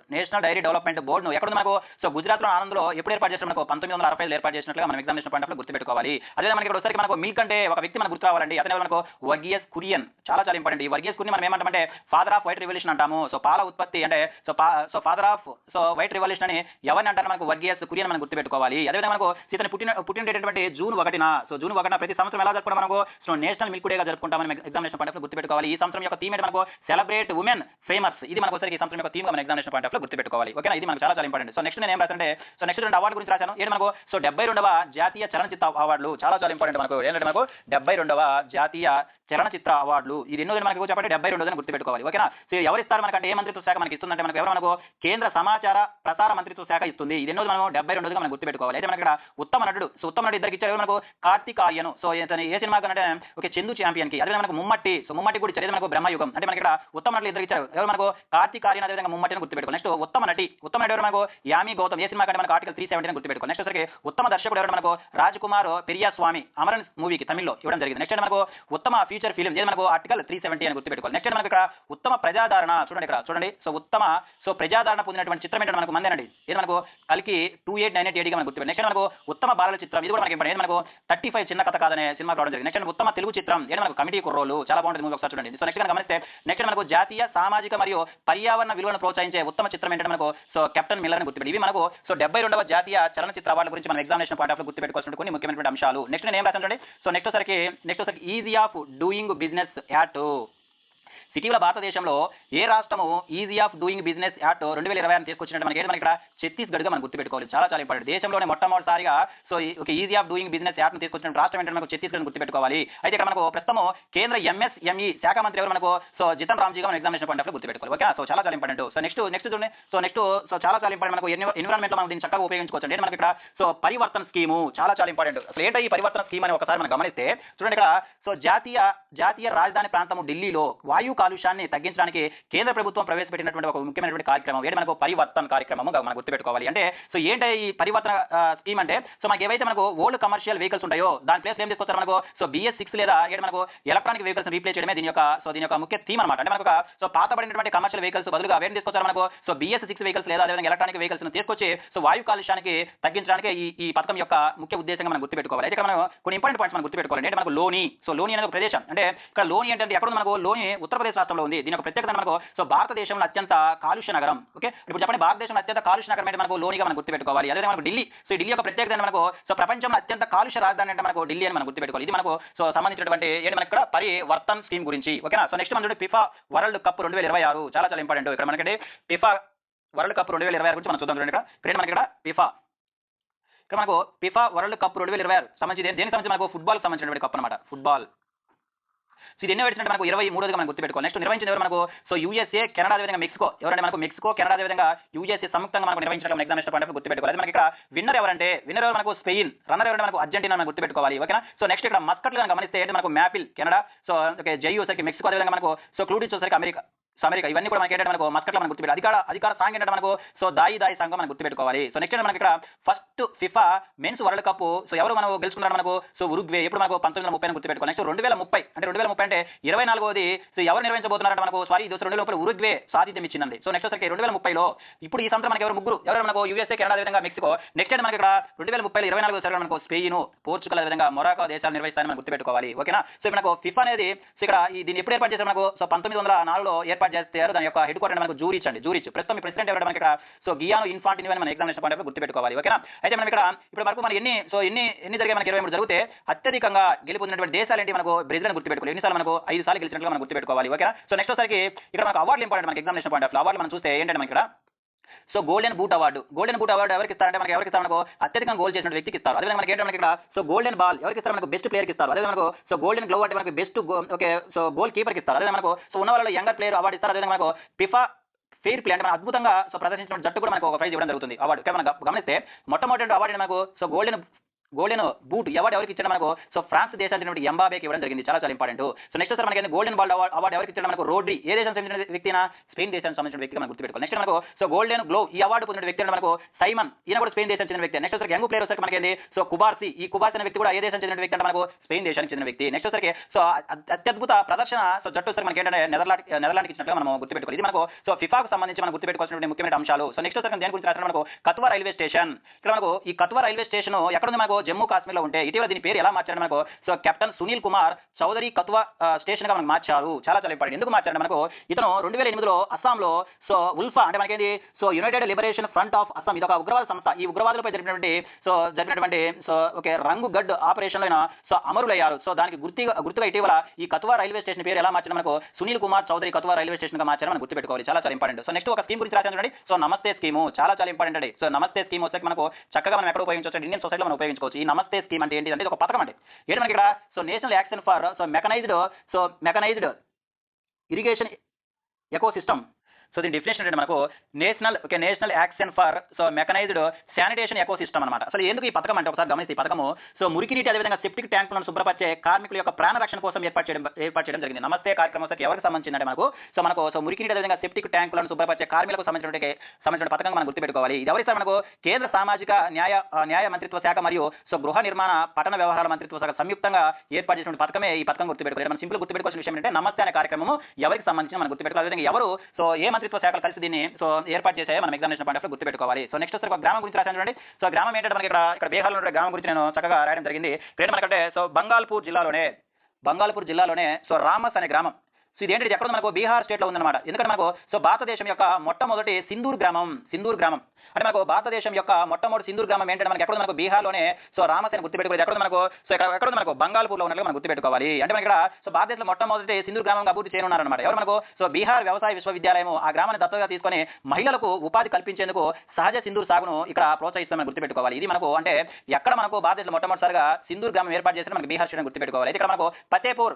A: ను ఎక్కడ మనకు సో గుజరాత్ లో ఆనంద్లో ఎప్పుడు ఏర్పాటు చేసిన మనకు 1960 ఏర్పాటు చేసినట్లుగా మనం ఎగ్జామినేషన్ పాయింట్ ఆఫ్ లో గుర్తుపెట్టుకోవాలి. అదే మనకి ఇక్కడ వచ్చరికి మనకు మిల్క్ అంటే ఒక వ్యక్తి మనకు గుర్తు రావాలండి. అతనే మనకు వర్గీయస్ కురియన్. చాలా చాలా ఇంపార్టెంట్. ఈ వర్గీయస్ కురియన్ మనం ఏమంటామంటే ఫాదర్ ఆఫ్ వైట్ రివల్యూషన్ అంటాము. సో పాల ఉత్పత్తి అంటే so father of so white revolution అని ఎవరిని అంటారు మనకు వర్గీయస్ కురియన్ మనం గుర్తుపెట్టుకోవాలి. అదేవిధంగా మనకు ఇతను పుట్టినటువంటి జూన్ 1న సో జూన్ 1న ప్రతి సంవత్సరం ఎలా జరుపుకుంటాం మనకు సో నేషనల్ మిల్క్ డేగా జరుపుకుంటాం మనం ఎగ్జామినేషన్ పాయింట్ ఆఫ్ లో గుర్తుపెట్టుకోవాలి. ఈ సంవత్సరం యొక్క థీమ్ మనకు సెలబ్రేట్ ఉమెన్ ఫేమస్. ఇది మనకు వచ్చరికి ఈ సంవత్సరం యొక్క థీమ్ మన ఎగ్జామినేషన్ పాయింట్ ఆఫ్ లో గుర్తుపెట్టుకోవాలి. ఓకేనా. ఇది మనకు చాలా చాలా ఇంపార్టెంట్. సో నెక్స్ట్ నేను ఏం రాసానంటే సో నెక్స్ట్ 2 అవార్డు గురించి రాశాను. ఏంటి మనకు సో 72వ జాతీయ చలనచిత్ర అవార్డులు చాలా చాలా ఇంపార్టెంట్. మనకు ఏంటంటే మనకు 72వ జాతీయ చలనచిత్ర అవార్డులు ఇది ఎన్నోది మనకు చెప్పండి 72 గుర్తుపెట్టుకోవాలి. ఓకేనా. సో ఎవరు ఇస్తారు మనకంటే ఏ మంత్రిత్వ శాఖ మనకి ఇస్తుందంటే మనకు ఎవరు మనకు కేంద్ర సమాచార ప్రసార మంత్రిత్వ శాఖ ఇస్తుంది. ఇది ఎన్నోది మనం 72గా మనం గుర్తుపెట్టుకోవాలి. అయితే మనకి ఇక్కడ ఉత్తమ నటుడు సో ఉత్తమ నటుడు ఇద్దరికి ఇచ్చారు. మనకు కార్తిక్ ఆర్యన్. సో ఏ సినిమా అంటే ఓకే చందు ఛాంపియన్ కి. అదే మనకు ముమ్మట్టి. సో ముమ్మట్టి కూడా ఇచ్చారు. మనకు బ్రహ్మయుగం. అంటే మనకి ఇక్కడ ఉత్తమ నటులు ఇద్దరికి ఇచ్చారు. ఎవరు మనకు కార్తిక్ ఆర్యన్ అదేవిధంగా ముమ్మట్టిని గుర్తుపెట్టుకోవాలి. నెక్స్ట్ ఉత్తమ నటి ఎవరు మనకు యామి గౌతమ్. ఏ సినిమా కంటే మనకు ఆర్టికల్ 370 గుర్తుపెట్టుకోవాలి. నెక్స్ట్ వచ్చరికి ఉత్తమ దర్శకుడు ఎవరు మనకు రాజ్ కుమార్ పెరియాస్వామి అమరన్ మూవీకి తమిళ్లో ఇవ్వడం జరిగింది. నెక్స్ట్ మనకు ఉత్తమ ఫీచర్ ఫిల్మ్ ఏది మనకు ఆర్టికల్ 370 అని గుర్తుపెట్టుకోవాలి. నెక్స్ట్ మనకు ఇక్కడ ఉత్తమ ప్రజాదరణ చూడండి. సో ఉత్తమ సో ప్రజాదరణ పొందినటువంటి చిత్రం ఏంటంటే మనకు మందేనండి. ఇది మనకు కల్కి 2898 మనం గుర్తుపెట్టాలి. నెక్స్ట్ మనకు ఉత్తమ బాలల చిత్రం ఇది కూడా మనకి ఇంపార్టెంట్. మనకు 35 చిన్న కథ కాదనే సినిమా రావడం జరిగింది. నెక్స్ట్ ఉత్తమ తెలుగు చిత్రం ఏంటి మనకు కమిటీ కుర్రోలు చాలా బాగుంటుంది మూవీ ఒకసారి చూడండి. సో నెక్స్ట్ గమనిస్తే నెక్స్ట్ మనకు జాతీయ సామాజిక మరియు పర్యావరణ విలువలను ప్రోత్సహించే ఉత్తమ చిత్రం ఏంటంటే మనకు సో కెప్టెన్ మిల్లర్ అని గుర్తుపెట్టి ఇవి మనకు సో 72వ జాతీయ చలనచిత్ర అవార్డుల గురించి మనం ఎగ్జామినేషన్ పాయింట్ ఆఫ్ లో గుర్తుపెట్టుకోవాల్సిన కొన్ని ముఖ్యమైనటువంటి అంశాలు. నెక్స్ట్ నేను ఏం రాసాను చూడండి. సో నెక్స్ట్ ఒకసారికి ease of doing business act ఇటీవల భారతదేశంలో ఏ రాష్ట్రము ease of doing business act 2020 తీసుకొచ్చినట్టు మనకి ఏంటి ఇక్కడ ఛత్తీస్గఢ్గా మనం గుర్తుపెట్టుకోవాలి. చాలా చాలా ఇంపార్టెంట్. దేశంలోనే మొట్టమొదటిసారిగా సో ఒక easy of doing business act తీసుకొచ్చిన రాష్ట్రం ఏంటంటే మనకు ఛత్తీస్గఢ్ గుర్తుపెట్టుకోవాలి. అయితే ఇక్కడ మనకు ప్రస్తుతం కేంద్ర ఎంఎస్ఎంఈ శాఖ మంత్రి ఎవరు మనకు సో జితన్ రామ్జీగా మనం ఎగ్జామినేషన్ పాయింట్ ఆఫ్ గుర్తుపెట్టుకోవాలి. ఓకే, సో చాలా చాలా ఇంపార్టెంట్. సో నెక్స్ట్ చూడండి. సో చాలా చాలా ఇంపార్టెంట్. మనకు ఎన్విరాన్మెంట్ లో మనం దీన్ని చక్కగా ఉపయోగించుకోవచ్చు. అంటే మనకి ఇక్కడ సో పరివర్తన స్కీము చాలా చాలా ఇంపార్టెంట్. అసలు ఏంటో ఈ పరివర్తన స్కీమ్ అని ఒకసారి మనం గమనిస్తే చూడండి ఇక్కడ సో జాతీయ రాజధాని ప్రాంతము ఢిల్లీలో వాయు కాలుష్యాన్ని తగ్గించడానికి కేంద్ర ప్రభుత్వం ప్రవేశపెట్టినటువంటి ఒక ముఖ్యమైనటువంటి కార్యక్రమం ఏంటి మనకు పరివర్తన కార్యక్రమం మనం గుర్తుపెట్టుకోవాలి. అంటే సో ఏంటి ఈ పరివర్తన స్కీమ్ అంటే సో మనకి ఏవైతే మనకు ఓల్డ్ కమర్షియల్ వెహికల్స్ ఉంటాయో దాని ప్లేస్ ఏం తీసుకొస్తారు మనకు సో BS6 లేదా ఏంటి మనకు ఎలక్ట్రానిక్ వెహికల్స్ రీప్లేస్ చేయడమే దీని యొక్క ముఖ్య థీమ్ అనమాట. అంటే మనకు సో పాతబడినటువంటి కమర్షియల్ వెహికల్స్ బదులుగా వేరే తీసుకొస్తారు మనకు సో BS6 వెహికల్స్ లేదా అదేవిధంగా ఎలక్ట్రానిక్ వెహికల్స్ తీసుకొచ్చి సో వాయు కాలుష్యానికి తగ్గించడానికి ఈ పథకం యొక్క ముఖ్య ఉద్దేశంగా మనం గుర్తుపెట్టుకోవాలి. అయితే మనం కొన్ని ఇంపార్టెంట్ పాయింట్స్ మనం గుర్తుపెట్టుకోవాలి. అంటే మనకు లోని అనేది ఒక ప్రదేశం. అంటే ఇక్కడ లోని అంటే ఎక్కడ మనకు లోని ఉత్తరప్రదేశ్ రాష్ట్రంలో ఉంది. దీని యొక్క ప్రత్యేకత మనకు సో భారతదేశంలో అత్యంత కాలుష్య నగరం. ఓకే, ఇప్పుడు చెప్పండి భారతదేశంలో అత్యంత కాలుష్య నగరం అంటే మనకు లోనిగా మనం గుర్తుపెట్టుకోవాలి. అదే మనకు ఢిల్లీ. సో ఢిల్లీ యొక్క ప్రత్యేకత మనకు సో ప్రపంచంలో అత్యంత కాలుష్య రాజధాని అంటే మనకు ఢిల్లీ అని మనం గుర్తుపెట్టుకోవాలి. ఇది మనకు సో సంబంధించినటువంటి ఏంటి మనకి ఇక్కడ పరివర్తన్ స్కీమ్ గురించి. ఓకేనా. సో నెక్స్ట్ మనం చూడండి ఫిఫా వరల్డ్ కప్ 2026 చాలా చాలా ఇంపార్టెంట్. ఇక్కడ మనకి ఫిఫా వరల్డ్ కప్ 2026 గురించి మనం చూద్దాం. చూడండి ఇక్కడ మనకి ఇక్కడ మనకు ఫిఫా వరల్డ్ కప్ 2026 సంబంధించి దేనికి సంబంధించి మనకు ఫుట్బాల్ సంబంధించినటువంటి కప్ అనమాట. ఫుట్బాల్. సో ఇది ఎన్నో వచ్చినట్టు మనకు 23గా మనం గుర్తుపెట్టుకోవాలి. నెక్స్ట్ నిర్వహించిన ఎవరు మనకు సో USA, కెనడా, అదేవిధంగా మెక్సికో. ఎవరంటే మనకు మెక్సికో, కెనడా, అదేవిధంగా USA సంయుక్తంగా మనకు నిర్వహించిన ఎగ్జామినేషన్ పాయింట్ గుర్తుపెట్టుకోవాలి. మనకి ఇక్కడ విన్నర్ ఎవరంటే మనకు స్పెయిన్, రన్నర్ ఎవరంటే మనకు అర్జెంటీనా మనం గుర్తుపెట్టుకోవాలి. ఓకేనా. సో నెక్స్ట్ ఇక్కడ మస్కట్లు గమనిస్తే ఏంటి మనకు మ్యాపిల్ కెనడా, సో ఓకే జైయూ వచ్చరికి మెక్సికో, అదేవిధంగా మనకు సో క్లూడిస్ వచ్చరికి అమెరికా ఇవన్నీ కూడా మనకి ఏంటంటే మనకు మస్కట్లో మనం గుర్తుపెట్టాలి. అధికార సాంగ్ ఏంటంటే మనకు సో దాయి సంఘం మనం గుర్తుపెట్టుకోవాలి. సో నెక్స్ట్ మనకి ఇక్కడ first FIFA men's world cup so ఎవరు మనం గెలుచుకున్నారు మనకు సో ఉరుగ్వే. ఎప్పుడు మనకు 1930 గుర్తుపెట్టుకోవాలి. నెక్స్ట్ 2030 అంటే 2030 అంటే 24వది సో ఎవరు నిర్వహించబోతున్నారంటే మనకు సారీ ఇది 2030 ఉరుగ్వే సాధించడం ఇచ్చిందండి. సో నెక్స్ట్ వచ్చరికి 2030లో ఇప్పుడు ఈ సంవత్సరం మనకి ఎవరు మనకు USA, కెనడా, అదేవిధంగా మెక్సికో. నెక్స్ట్ అంటే మనకి ఇక్కడ 2030 24వ సంవత్సరం మనకు స్పెయిన్, పోర్చుగల్, అదేవిధంగా మొరాకో దేశాలు నిర్వహిస్తారని మనం గుర్తుపెట్టుకోవాలి. ఓకేనా. సో మనకు ఫిఫా అనేది సో ఇక్కడ దీన్ని ఎప్పుడు ఏర్పాటు చేశారు మనకు సో 1904లో ఏర్పాటు చేస్తారు. దాని యొక్క హెడ్ క్వార్టర్ మనకు జూరిచ్. ప్రస్తుతం ప్రెసిడెంట్ ఎవరు మనకి ఇక్కడ సో గియానో ఇన్ఫాంటినో అని మన ఎగ్జామినేషన్ పాయింట్ గుర్తుపెట్టుకోవాలి. ఓకేనా. అయితే మనం ఇక్కడ ఇప్పుడు వరకు మనం ఎన్ని జరిగే మనకి 23 జరిగితే అత్యధికంగా గెలుపొందినటువంటి దేశాలు ఏంటి మనకు బ్రెజిల్ అని గుర్తుపెట్టుకోవాలి. ఎన్నిసార్లు మనకు 5 సార్లు గెలిచినట్లుగా మనం గుర్తుపెట్టుకోవాలి. ఓకేనా. సో నెక్స్ట్ వచ్చరికి ఇక్కడ మనకు అవార్డులు ఇంపార్టెంట్ మనకి ఎగ్జామినేషన్ పాయింట్ ఆఫ్ అవార్డులు మనం చూస్తే ఏంటంటే మనకి ఇక్కడ సో గోల్డెన్ బూట్ అవార్డు ఎవరికి ఇస్తారంటే ఎవరికి ఇస్తారు మనకు అత్యధికంగా గోల్ చేసిన వ్యక్తికి ఇస్తారు. అదే మనకి ఏంటంటే మనకి ఇక్కడ సో గోల్డెన్ బాల్ ఎవరికి ఇస్తారు మనకు బెస్ట్ ప్లేయర్కి ఇస్తారు. అదే మనకు సో గోల్డెన్ గ్లోవ్ అంటే మనకు బెస్ట్ ఓకే సో గోల్ కీపర్కి ఇస్తారు. అదే మనకు సో ఉన్న వాళ్ళలో యంగర్ ప్లేయర్ అవార్డు ఇస్తారు. అదే మనకు ఫిఫా ఫెయిర్ ప్లే అంటే మన అద్భుతంగా సో ప్రదర్శించిన జట్టు కూడా మనకు ఒక ప్రైజ్ ఇవ్వడం జరుగుతుంది అవార్డు. మనం గమనిస్తే మొట్టమొదటి అవార్డు మనకు సో గోల్డెన్ బూట్ అవార్డు ఎవరికి ఇచ్చారు మనకు సో ఫ్రాన్స్ దేశానికి ఎంబాబేకి ఇవ్వడం జరిగింది. చాలా చాలా ఇంపార్టెంట్. సో నెక్స్ట్ సార్ మనకి గోల్డెన్ బాల్ అవార్డు ఎవరికి ఇచ్చారు మనకు రోడ్రీ ఏ దేశం సంబంధించిన వ్యక్తినా స్పెయిన్ దేశానికి సంబంధించిన వ్యక్తిగా మనం గుర్తుపెట్టుకోవాలి. నెక్స్ట్ మనకు సో గోల్డెన్ గ్లోవ్ ఈ అవార్డు పొందిన వ్యక్తి అంటే మనకు సైమన్ ఈయన కూడా స్పెయిన్ దేశానికి చెందిన వ్యక్తి. నెక్స్ట్ వచ్చరికి యంగ్ ప్లేయర్ వచ్చరికి మనకి సో కుబార్సీ అనే వ్యక్తి కూడా ఏ దేశం చెందిన వ్యక్తి అంటే మనకు స్పెయిన్ దేశానికి చెందిన వ్యక్తి. నెక్స్ట్ వచ్చరికి సో అత్యద్భుత ప్రదర్శన సో జట్టు వచ్చరికి మనకి ఏంటంటే నెదర్లాండ్కి ఇచ్చినట్టుగా మనం గుర్తుపెట్టుకోవాలి. ఇది మనకు సో ఫిఫాకు సంబంధించి మనం గుర్తుపెట్టుకోవాల్సిన ముఖ్యమైన అంశాలు. సో నెక్స్ట్ వచ్చరికి దేని గురించి రాసిన మనకు కత్వా రైల్వే స్టేషన్. ఇక్కడ మనకు ఈ కత్వా రైల్వే స్టేషన్ ఎక్కడ ఉంది మనకు జమ్మూ కాశ్మీర్లో ఉంటే ఇటీవల దీని పేరు ఎలా మార్చారు మనకు so captain Sunil Kumar Chowdary Katwa station గా మనకు మార్చారు. చాలా చాలా ఇంపార్టెంట్. ఎందుకు మార్చారు మనకు ఇతను 2008లో అస్సాంలో సో ఉల్ఫా అంటే మనకి so United liberation front of Assam ఇది ఒక ఉగ్రవాద సంస్థ. ఈ ఉగ్రవాదులపై జరిపినటువంటి సో ఓకే రంగు గడ్ ఆపరేషన్ లో సో అమరులయ్యారు. సో దానికి గుర్తుగా ఇటీవల ఈ కత్వా రైల్వే స్టేషన్ పేరు ఎలా మార్చారు మనకు సునీల్ కుమార్ చౌదరి కత్వా రైల్వే స్టేషన్ గా మార్చారు మనం గుర్తుపెట్టుకోవాలి. చాలా చాలా ఇంపార్టెంట్. సో నెక్స్ట్ ఒక స్కీమ్ గురించి రాశాను చూడండి. సో నమస్తే స్కీము చాలా చాలా ఇంపార్టెంట్ అండి. సో నమస్తే స్కీమ్ వస్తే మనకు చక్కగా మనం ఎక్కడ ఉపయోగించవచ్చు ఇండియన్ సొసైటీలో మనం ఉపయోగించుకోవచ్చు. ఈ నమస్తే స్కీమ్ అంటే ఏంటి అంటే ఒక పథకం అంటే ఏంటి మనకి ఇక్కడ so national action for so mechanised irrigation ecosystem. So దీని డెఫినేషన్ అంటే మనకు national action for so mechanised sanitation ecosystem అనమాట. అసలు ఎందుకు ఈ పథకం అంటే ఒకసారి గమనిస్తే ఈ పథకము సో మురికి అదేవిధంగా సెప్టిక్ ట్యాంకులను శుభ్రపరిచే కార్మికుల యొక్క ప్రాణ రక్షణ కోసం ఏర్పాటు చేయడం జరిగింది. నమస్తే కార్యక్రమం ఎవరికి సంబంధించిందంటే మనకు సో మురికి అదేవిధంగా సెప్టిక్ ట్యాంకులను శుభ్రపరిచే కార్మికులకు సంబంధించిన పథకం మనం గుర్తుపెట్టుకోవాలి. ఇది ఎవరికి మనకు కేంద్ర సామాజిక న్యాయ మంత్రిత్వ శాఖ మరియు సో గృహ నిర్మాణ పట్టణ వ్యవహారాల మంత్రిత్వ శాఖ సంయుక్తంగా ఏర్పాటు చేసిన పథకమే ఈ పథకం గుర్తుపెట్టుకోవాలి. మనం సింపుల్ గుర్తుపెట్టుకోవాల్సిన విషయం ఏంటంటే నమస్తే అనే కార్యక్రమం ఎవరికి సంబంధించిన మనం గుర్తుపెట్టుకోవాలి. అదేవిధంగా ఎవరు సో ఏ మంత్రిత్వ శాఖలు కలిసి దీన్ని సో ఏర్పాటు చేసాయో మనం ఎగ్జామినేషన్ పాయింట్ ఆఫ్ గుర్తుపెట్టుకోవాలి. సో నెక్స్ట్ ఒక గ్రామం గురించి రాశాను చూడండి. సో గ్రామం ఏంటంటే మనకి ఇక్కడ బీహార్లో ఉండే గ్రామం గురించి నేను చక్కగా రాయడం జరిగింది. ఇక్కడ మనకంటే సో బంగాల్పూర్ జిల్లాలోనే సో రామస్ అనే గ్రామం. సో ఇదేంటి ఎక్కడ మనకు బీహార్ స్టేట్ లో ఉందన్నమాట. ఎందుకంటే మనకు సో భారతదేశం యొక్క మొట్టమొదటి సింధూర్ గ్రామం అంటే మనకు భారతదేశం యొక్క మొట్టమొదటి సింధూర్ గ్రామం ఏంటంటే మనకి ఎక్కడ మనకు బీహార్లోనే సో రామసేన గుర్తుపెట్టుకోవాలి. ఎక్కడ మనకు సో ఎక్కడ మనకు బంగాల్పూర్లో ఉన్నట్లు మనం గుర్తుపెట్టుకోవాలి. అంటే మనకి ఇక్కడ సో భారతదేశంలో మొట్టమొదటి సింధూర్ గ్రామంగా అభివృద్ధి చేయనున్నారన్నమాట. ఎవరు మనకు సో బీహార్ వ్యవసాయ విశ్వవిద్యాలయం ఆ గ్రామాన్ని దత్తగా తీసుకొని మహిళలకు ఉపాధి కల్పించేందుకు సహజ సింధూర్ సాగును ఇక్కడ ప్రోత్సహిస్తామని గుర్తుపెట్టుకోవాలి. ఇది మనకు అంటే ఎక్కడ మనకు భారతదేశంలో మొట్టమొదటిసారిగా సింధూర్ గ్రామం ఏర్పాటు చేసిన మనకి బీహార్ స్టేట్ గుర్తుపెట్టుకోవాలి. అయితే ఇక్కడ మనకు ఫతేపూర్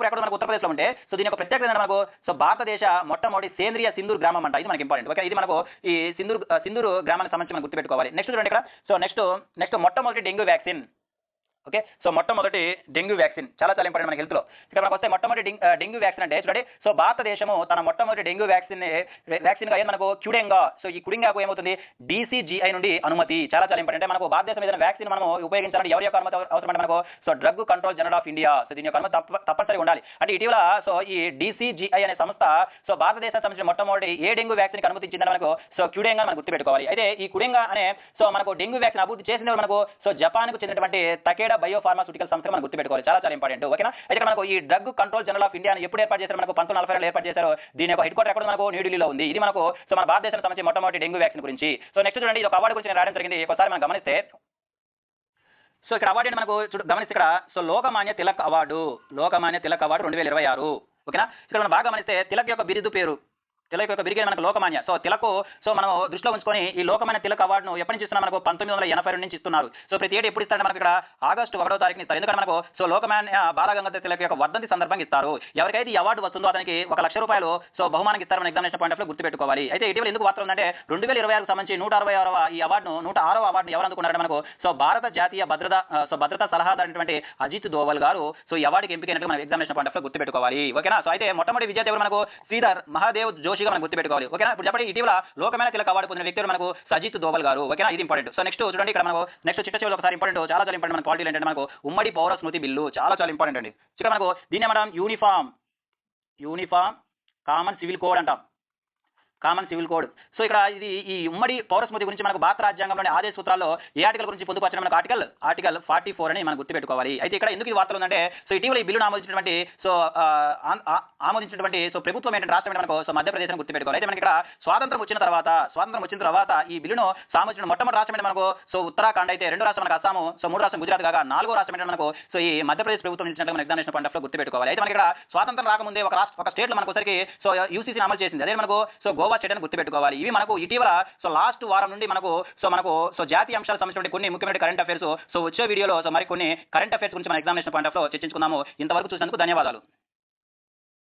A: ఎక్కడ మనకు ఉత్తరప్రదేశ్లో ఉంటే సో దీని యొక్క ప్రత్యేకత మనకు సో భారతదేశ మొట్టమొదటి సేంద్రియ సింధూర్ గ్రామం అంట. ఇది మనకి ఇంపార్టెంట్. ఓకే, ఇది మనకు ఈ సింధూర్ గ్రామానికి సంబంధించి మనం గుర్తుపెట్టుకోవాలి. నెక్స్ట్ చూడండి ఇక్కడ సో నెక్స్ట్ మొట్టమొదటి డెంగ్యూ వ్యాక్సిన్. ఓకే, సో మొట్టమొదటి డెంగ్యూ వ్యాక్సిన్ చాలా ఇంపార్టెంట్ మన హెల్త్లో. ఇక్కడ మనకు వస్తే మొట్టమొదటి డెంగ్యూ వ్యాక్సిన్ అంటే చూడండి సో భారతదేశము తన మొట్టమొదటి డెంగ్యూ వ్యాక్సిన్గా ఏం మనకు క్యుడెంగా సో ఈ కుడింగాకు ఏమవుతుంది DCGI నుండి అనుమతి. చాలా ఇంపార్టెంట్. మనకు భారతదేశం ఏదైనా వ్యాక్సిన్ మనం ఉపయోగించాలంటే ఎవరి యొక్క అనుమతి అవసరం అంటే మనకు so drug control general of India so దీని యొక్క అనుమతి తప్పనిసరిగా ఉండాలి. అంటే ఇటీవల సో ఈ DCGI అనే సంస్థ సో భారతదేశానికి సంబంధించిన మొట్టమొదటి ఏ డెంగ్యూ వ్యాక్సిన్కి అనుమతించిందని మనకు సో క్యుడెంగా మనం గుర్తుపెట్టుకోవాలి. అయితే ఈ కుడింగా అనే సో మనకు డెంగ్యూ వ్యాక్సిన్ అభివృద్ధి చేసిన మనకు సో జపాన్కు చెందినటువంటి తకేడా బయోఫార్మాస్యూటికల్ సంస్థ మనం గుర్తుపెట్టుకోవాలి. చాలా ఇంపార్టెంట్. ఓకేనా, అయితే మనకు ఈ drug control general of India ఎప్పుడు ఏర్పాటు చేశారు మనకు 1942 ఏర్పాటు చేశారు. దీని యొక్క హెడ్ క్వార్టర్ ఎక్కడ మనకు న్యూఢిల్లీలో ఉంది. ఇది మనకు సో మన భారతదేశానికి సంబంధించి మొట్టమొదటి డెంగ్యూ వ్యాక్సిన్ గురించి. సో నెక్స్ట్ చూడండి ఇది ఒక అవార్డు గురించి నేను రాయడం జరిగింది. ఒకసారి మనం గమనిస్తే సో ఇక్కడ అవార్డు మనకు గమనిస్తే ఇక్కడ సో లోకమాన్య తిలక్ అవార్డు 2026. ఓకేనా, ఇక్కడ మనం బాగా గమనిస్తే తిలక్ యొక్క బిరుదు పేరు తిలక్ యొక్క బిరుగే మనకు లోకమాన్య. సో తిలకు సో మనం దృష్టిలో ఉంచుకొని ఈ లోకమాన్య తిలక్ అవార్డును ఎప్పటి నుంచి ఇస్తున్నారు మనకు 1982 నుంచి ఇస్తున్నారు. సో ప్రతి ఏడు ఎప్పుడు ఇస్తారంటే మనకి ఇక్కడ ఆగస్టు 1వ తారీఖున ఇస్తారు. ఎందుకంటే మనకు సో లోకమాన్య బాలగంగాధర తిలక్ యొక్క వర్ధంతి సందర్భంగా ఇస్తారు. ఎవరికైతే ఈ అవార్డు వస్తుందో అతనికి ₹1,00,000 సో బహుమానం ఇస్తారు. మన ఎగ్జామినేషన్ పాయింట్ ఆఫ్ గుర్తుపెట్టుకోవాలి. అయితే ఇటీవల ఎందుకు వార్త ఉందంటే 2026కు సంబంధించి 166వ ఈ అవార్డును 106వ అవార్డును ఎవరు అందుకున్నారంటే మనకు సో భారత జాతీయ భద్రతా సలహాదారు అజిత్ దోవల్ గారు సో ఈ అవార్డుకి ఎంపికైనట్టు మన ఎగ్జామినేషన్ పాయింట్ ఆఫ్ గుర్తుపెట్టుకోవాలి. ఓకేనా, సో అయితే మొట్టమొదటి విజేత ఎవరు మనకు శ్రీధర్ మహాదేవ్ జోషిగా మనం గుర్తుపెట్టుకోవాలి. ఓకేనా, ఇప్పుడు చెప్పండి ఇటీవల లోకమాన్య తిలక్ అవార్డు పొందిన వ్యక్తి మనకు అజిత్ దోవల్ గారు. ఓకేనా, ఇది ఇంపార్టెంట్. సో నెక్స్ట్ చూడండి ఇక్కడ మనకు నెక్స్ట్ చిట్ట చివరి ఒకసారి ఇంపార్టెంట్ చాలా ఇంపార్టెంట్ మన పాలిటీ ఏంటంటే మనకు ఉమ్మడి పౌర స్మృతి బిల్లు చాలా ఇంపార్టెంట్ అండి. ఇక్కడ మనకు దీన్ని మనం యూనిఫామ్ కామన్ సివిల్ కోడ్ అంటాం. సో ఇక్కడ ఇది ఈ ఉమ్మడి పౌర స్మృతి గురించి మనకు భారత రాజ్యాంగంలోని ఆదేశ సూత్రాల్లో ఏ ఆర్టికల్ గురించి పొందుపరచడం మనకు ఆర్టికల్ 44 అని మనం గుర్తుపెట్టుకోవాలి. అయితే ఇక్కడ ఎందుకు ఈ వార్తలు ఉందంటే సో ఇటీవల ఈ బిల్లును ఆమోదించినటువంటి సో ప్రభుత్వం ఏంటంటే రాష్ట్రం మనకు సో మధ్యప్రదేశ్ గుర్తుపెట్టుకోవాలి. అయితే మనకి ఇక్కడ స్వాతంత్రం వచ్చిన తర్వాత ఈ బిల్లును సాధించిన మొట్టమొదటి రాష్ట్రం మనకు సో ఉత్తరాఖండ్. అయితే రెండో రాష్ట్రం మనకు అస్సాము, సో మూడో రాష్ట్రం గుజరాత్ కాగా నాలుగో రాష్ట్రం మనకు సో ఈ మధ్యప్రదేశ్ ప్రభుత్వం ఇచ్చినట్టు మన ఎగ్జామినేషన్ పాయింట్ ఆఫ్ గుర్తుపెట్టుకోవాలి. అయితే మనకి ఇక్కడ స్వాతంత్రం రాకముందే ఒక స్టేట్ లో మనకు ఒకసారికి సో యూసీసీ అమలు చేసింది. అదే మనకు సో గోవా స్టేట్ అని గుర్తుపెట్టుకోవాలి. ఇవి మనకు ఇటీవల సో లాస్ట్ వారం నుండి మనకు సో జాతీయ అంశాలకు సంబంధించిన కొన్ని ముఖ్యమైన కరెంట్ అఫైర్స్ సో వచ్చే వీడియోలో సో మరి కొన్ని కరెంట్ అఫైర్స్ గురించి మన ఎగ్జామినేషన్ పాయింట్ ఆఫ్ చర్చించుకుందాము. ఇంతవరకు చూసినందుకు ధన్యవాదాలు.